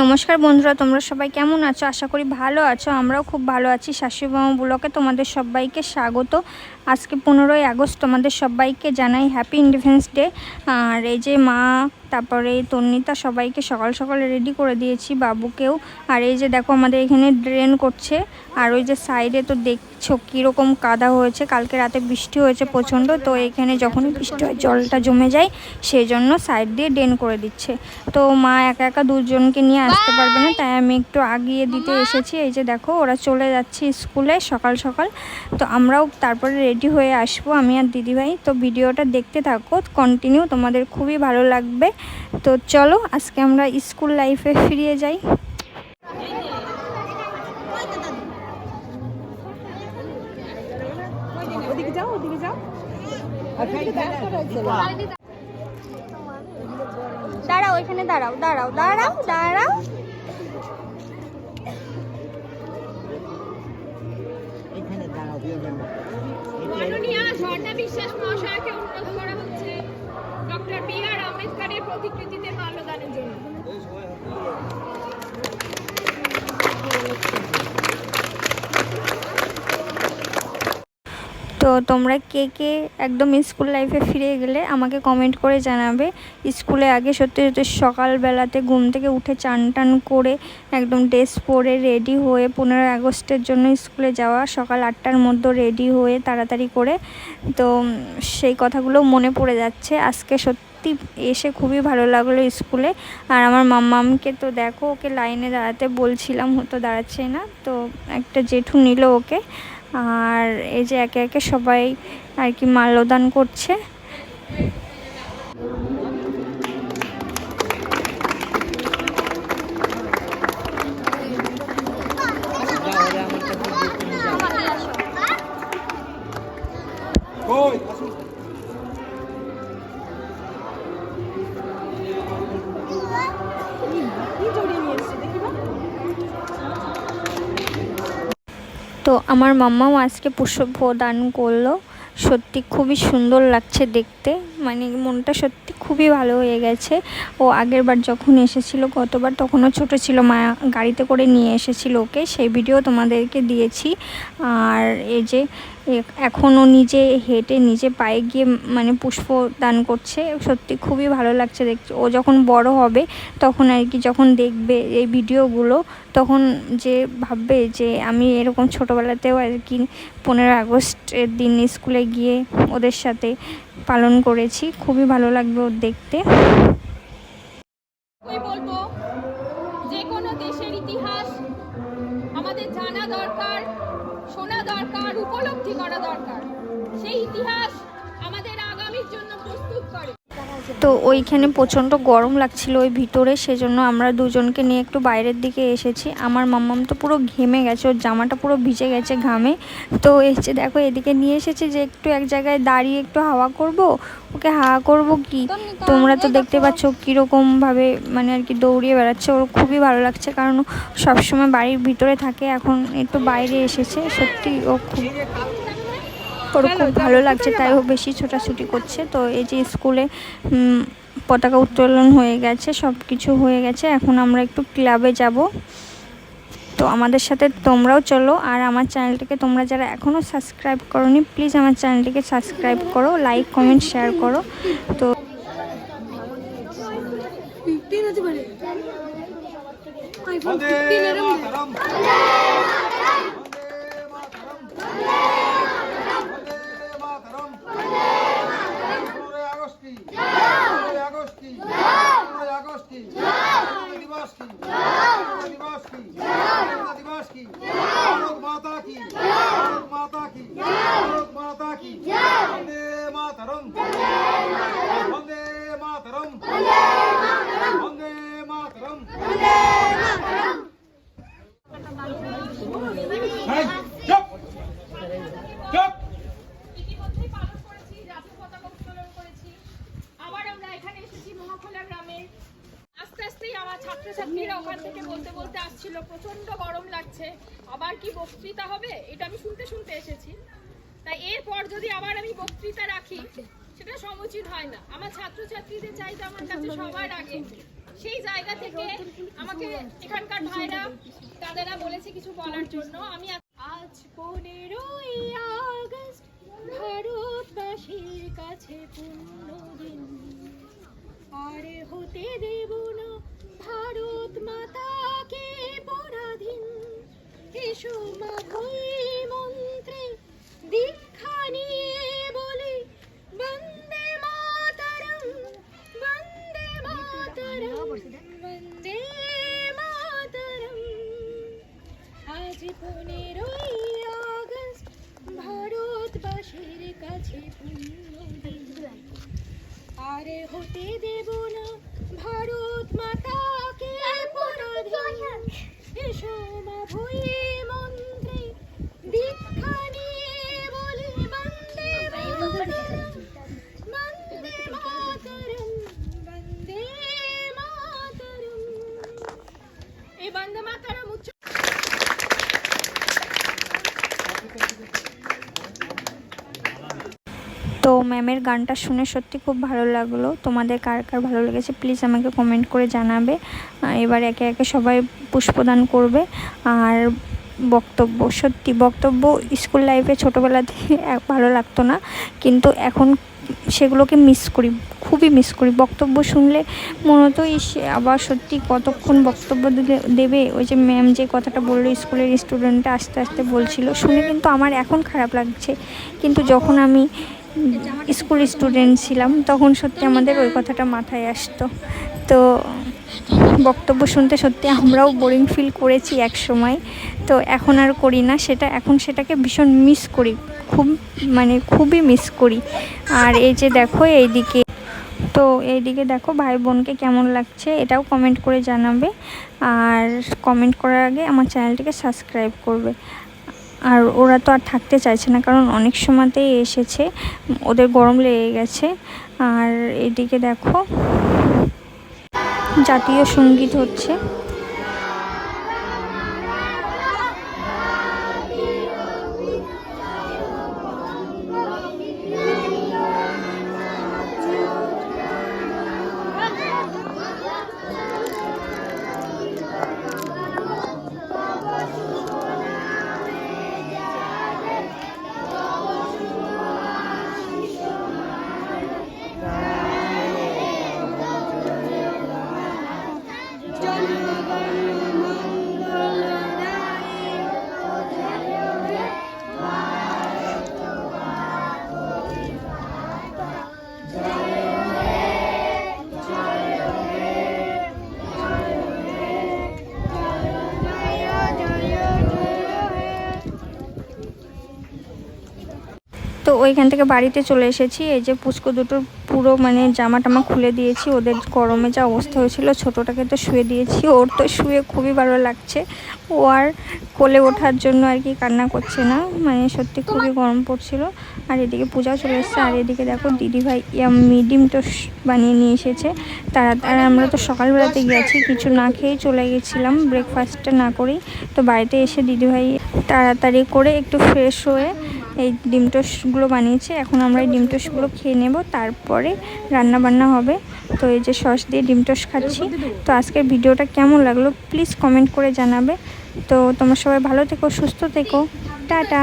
নমস্কার বন্ধুরা, তোমরা সবাই কেমন আছো? আশা করি ভালো আছো। আমরাও খুব ভালো আছি। শাশুড়ি মামা ব্লগে তোমাদের সবাইকে স্বাগত। আজকে 15ই আগস্ট, তোমাদের সবাইকে জানাই হ্যাপি ইন্ডিপেন্ডেন্স ডে। আর এই যে মা, তারপরে তন্নিতা সবাইকে সকাল সকাল রেডি করে দিয়েছি, বাবুকেও। আর এই যে দেখো আমাদের এখানে ড্রেন করছে। আর ওই যে সাইডে তো দেখছো কীরকম কাদা হয়েছে, কালকে রাতে বৃষ্টি হয়েছে প্রচণ্ড, তো এখানে যখনই বৃষ্টি হয় জলটা জমে যায়, সেই জন্য সাইড দিয়ে ড্রেন করে দিচ্ছে। তো মা একা একা দুজনকে নিয়ে আসতে পারবে না, তাই আমি একটু আগিয়ে দিতে এসেছি। এই যে দেখো ওরা চলে যাচ্ছে স্কুলে সকাল সকাল, তো আমরাও তারপরে রেডি হয়ে আসবো, আমি আর দিদিভাই। তো ভিডিওটা দেখতে থাকো কন্টিনিউ, তোমাদের খুবই ভালো লাগবে। তো চলো আজকে আমরা স্কুল লাইফে ফিরে যাই। দাঁড়াও, এখানে দাঁড়াও দাঁড়াও দাঁড়াও দাঁড়াও। মাননীয় ঝর্ণা বিশ্বাস মহাশয়কে অনুরোধ করা হচ্ছে ডক্টর বি.আর. আম্বেদকরের প্রতিকৃতিতে মাল্যদানের জন্য। তো তোমরা কে কে একদম স্কুল লাইফে ফিরে গেলে আমাকে কমেন্ট করে জানাবে। স্কুলে আগে সত্যি সত্যি সকালবেলাতে ঘুম থেকে উঠে চান টান করে একদম ড্রেস পরে রেডি হয়ে 15ই আগস্টের জন্য স্কুলে যাওয়া, সকাল 8টার মধ্যে রেডি হয়ে তাড়াতাড়ি করে। তো সেই কথাগুলো মনে পড়ে যাচ্ছে আজকে। সত্যি এসে খুবই ভালো লাগলো স্কুলে। আর আমার মাম্মামকে তো দেখো, ওকে লাইনে দাঁড়াতে বলছিলাম, হতো দাঁড়াচ্ছে না, তো একটা জেঠু নিল ওকে। আর এই যে একে একে সবাই আর কি মাল্যদান করছে। তো আমার মাম্মাও আজকে পুষ্প দান করলো। সত্যি খুবই সুন্দর লাগছে দেখতে, মানে মনটা সত্যি খুবই ভালো হয়ে গেছে। ও আগের বার যখন এসেছিল, গতবার তখনও ছোট ছিল, মা গাড়িতে করে নিয়ে এসেছিল ওকে, সেই ভিডিও তোমাদেরকে দিয়েছি। আর এই যে এখনও নিজে হেঁটে নিজে পায়ে গিয়ে মানে পুষ্প দান করছে। সত্যি খুবই ভালো লাগছে দেখতে। ও যখন বড় হবে তখন আর কি, যখন দেখবে এই ভিডিওগুলো, তখন যে ভাববে যে আমি এরকম ছোটোবেলাতেও আর কি 15ই আগস্টের দিন স্কুলে গিয়ে ওদের সাথে পালন করেছি। খুবই ভালো লাগবে ওর দেখতে। বলবো যে কোনো দেশের ইতিহাস আমাদের জানা দরকার, শোনা দরকার, উপলব্ধি করা দরকার। সেই ইতিহাস আমাদের আগামীর জন্য প্রস্তুত করে। তো ওইখানে প্রচণ্ড গরম লাগছিল ওই ভিতরে, সেজন্য আমরা দুজনকে নিয়ে একটু বাইরের দিকে এসেছি। আমার মাম্মাম তো পুরো ঘেমে গেছে, ওর জামাটা পুরো ভিজে গেছে ঘামে। তো এসে দেখো এদিকে নিয়ে এসেছে যে একটু এক জায়গায় দাঁড়িয়ে একটু হাওয়া করব। ওকে হাওয়া করব কি, তোমরা তো দেখতে পাচ্ছ কীরকমভাবে মানে আর কি দৌড়িয়ে বেড়াচ্ছে। ওর খুবই ভালো লাগছে, কারণ সবসময় বাড়ির ভিতরে থাকে, এখন একটু বাইরে এসেছে। সত্যি ও ওর খুব ভালো লাগছে, তাই ও বেশি ছোটাছুটি করছে। তো এই যে স্কুলে পতাকা উত্তোলন হয়ে গেছে, সব কিছু হয়ে গেছে, এখন আমরা একটু ক্লাবে যাব। তো আমাদের সাথে তোমরাও চলো। আর আমার চ্যানেলটিকে তোমরা যারা এখনও সাবস্ক্রাইব করোনি, প্লিজ আমার চ্যানেলটিকে সাবস্ক্রাইব করো, লাইক কমেন্ট শেয়ার করো। তো ইতিমধ্যেই পালন করেছি, জাতীয় পতাকা উত্তোলন করেছি। আবার আমরা এখানে এসেছি মহাখোলা গ্রামে। আস্তে আস্তেই আমার ছাত্রছাত্রীরা ওখান থেকে বলতে বলতে আসছিল প্রচন্ড গরম লাগছে, আবার কি বক্তৃতা হবে, এটা আমি শুনতে শুনতে এসেছি। তাই এরপর যদি আবার আমি বক্তৃতা রাখি সেটা সমুচিত হয় না। আমার ছাত্রছাত্রীদের চাইতে আমার কাছে সবার আগে সেই জায়গা থেকে আমাকে এখানকার ভাইরা দাদারা বলেছে কিছু বলার জন্য। আমি আজ 15ই আগস্ট ভারতবাসীর কাছে পুণ্যদিন, আর হতে দেব না ভারত মাতাকে পরাধীন। এসো মা ভৈ মন্ত্রে দীক্ষা নিয়ে বলি বন্দে মাতরম, বন্দে মাতরম, বন্দে মাতরম। আজ 15ই আগস্ট ভারতবাসীর কাছে পুণ্যদিন, আর হতে দেব না ভারত মাতাকে পরাধীন। এসো মা ভৈ মন্ত্রে দীক্ষা নিয়ে বলি বন্দে মাতরম, বন্দে মাতরম, বন্দে মাতরম। এই বন্দে মাতরম উচ্চ তো ম্যামের গানটা শুনে সত্যি খুব ভালো লাগলো। তোমাদের কার কার ভালো লেগেছে প্লিজ আমাকে কমেন্ট করে জানাবে। এবার একে একে সবাই পুষ্পদান করবে। আর বক্তব্য, সত্যি বক্তব্য স্কুল লাইফে ছোটোবেলাতে ভালো লাগতো না, কিন্তু এখন সেগুলোকে মিস করি, খুবই মিস করি। বক্তব্য শুনলে মনে হতো আবার সত্যি কতক্ষণ বক্তব্য দেবে। ওই যে ম্যাম যে কথাটা বললো স্কুলের স্টুডেন্টটা আস্তে আস্তে বলছিল, শুনে কিন্তু আমার এখন খারাপ লাগছে, কিন্তু যখন আমি স্কুল স্টুডেন্ট ছিলাম তখন সত্যি আমাদের ওই কথাটা মাথায় আসতো। তো বক্তব্য শুনতে সত্যি আমরাও বোরিং ফিল করেছি এক সময়, তো এখন আর করি না সেটা। এখন সেটাকে ভীষণ মিস করি, খুবই মিস করি। আর এই যে দেখো এইদিকে দেখো ভাই বোনকে কেমন লাগছে এটাও কমেন্ট করে জানাবে। আর কমেন্ট করার আগে আমার চ্যানেলটিকে সাবস্ক্রাইব করবে। আর ওরা তো আর থাকতে চাইছে না, কারণ অনেক সময়তেই এসেছে, ওদের গরম লেগে গেছে। আর এদিকে দেখো জাতীয় সঙ্গীত হচ্ছে। তো ওইখান থেকে বাড়িতে চলে এসেছি। এই যে পুচকু দুটোর পুরো জামা টামা খুলে দিয়েছি, ওদের গরমে যা অবস্থা হয়েছিল। ছোটোটাকে তো শুয়ে দিয়েছি, ওর তো শুয়ে খুবই ভালো লাগছে। ও আর কোলে ওঠার জন্য আর কি কান্না করছে না, সত্যি খুবই গরম পড়ছিল। আর এদিকে পূজাও চলে এসেছে। আর এদিকে দেখো দিদিভাই ডিম টোস্ট বানিয়ে নিয়ে এসেছে। তাড়াতাড়ি আমরা তো সকালবেলাতে গেছি, কিছু না খেয়েই চলে গেছিলাম, ব্রেকফাস্টটা না করেই। তো বাড়িতে এসে দিদিভাই তাড়াতাড়ি করে একটু ফ্রেশ হয়ে এই ডিম টোস্টগুলো বানিয়েছে। এখন আমরা এই ডিম টোস্টগুলো খেয়ে নেব, তারপরে রান্না বান্না হবে। তো এই যে সস দিয়ে ডিম টোস্ট খাচ্ছি। তো আজকের ভিডিওটা কেমন লাগলো প্লিজ কমেন্ট করে জানাবে। তো তোমরা সবাই ভালো থেকো, সুস্থ থেকো, টাটা।